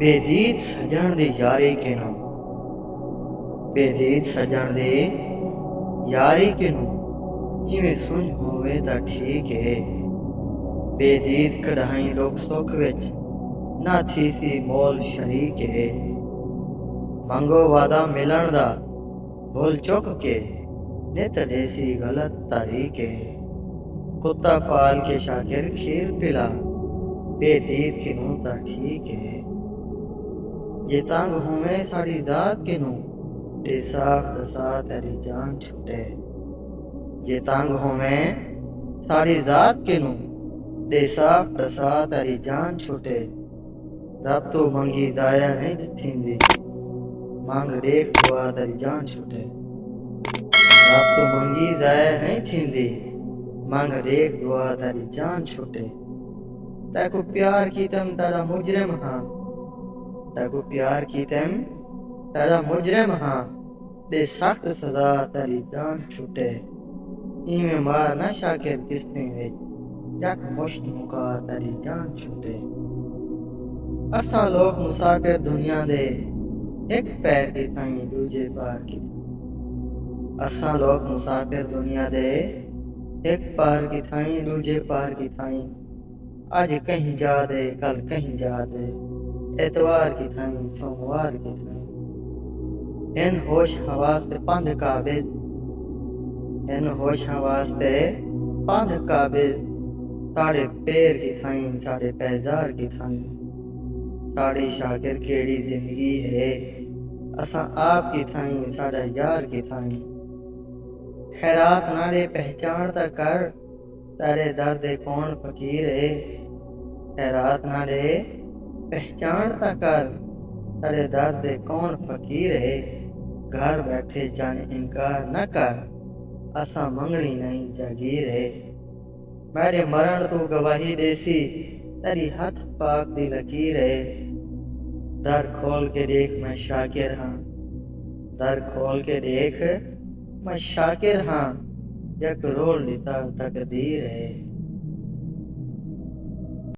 बेदीद सजण दी यारी किनू बेदीद सजण दी यारी किनू इवें सुझ होवे तां ठीक है। बेदीद कढ़ाई लोक सुख विच ना थीसी मोल शरीक है। मंगो वादा मिलन दा भुल चुक के नित देसी गलत तारीक है। कुत्ता पाल के शागिर खीर पिला बेदीद किनू तां ठीक है। जे तंग होवे साड़ी दात किनू ते साफ दसा तेरी जान छुटे। जे तंग होवे साड़ी दात किनू ते साफ दसा तेरी जान छुटे। रब तो मंगी दाया नहीं थींदी मांग देख दुआ तेरी जान छुटे। रब तो मंगी दाया नहीं थींदी मांग देख दुआ तेरी जान छुटे। तैको प्यार की तम तेरा मुजरिम हाँ तैको प्यार की तम तेरा मुजरिम हाँ दे सख्त सजा तेरी जान छुटे। इवें मार ना शाकिर किसने विच जक मुश्त मुका तेरी जान छुटे। असां लोग मुसाफिर दुनिया दे एक पैर की थाई दूजे पार की। असां लोग मुसाफिर दुनिया दे एक पार की थाई दूजे पार की थाई। आज कहीं जा दे कल कहीं जा दे एतवार की थाई सोमवार की थाई। इन होश हवास ते पंध काबिज इन होश हवास ते पंध काबिज साढ़े पैर की थाई साढ़े पैजार की थाई। साड़ी शागिर केड़ी जिंदगी है असां आप की थाई साढ़ा यार की थाई। खैरात नाले पहचान ता कर तेरे दर्द कौन फकीर है। खैरात नाले पहचान ता कर तेरे दर्द कौन फकीर है। घर बैठे जाने इनकार न कर असां मंगनी नहीं जागीर है। मेरे मरण तू गवाही देसी तेरी हथ पाक दी लकीर है। दर खोल के देख मैं शाकिर हाँ दर खोल के देख मैं शाकिर हाँ जग रोल दिता तकदीर है।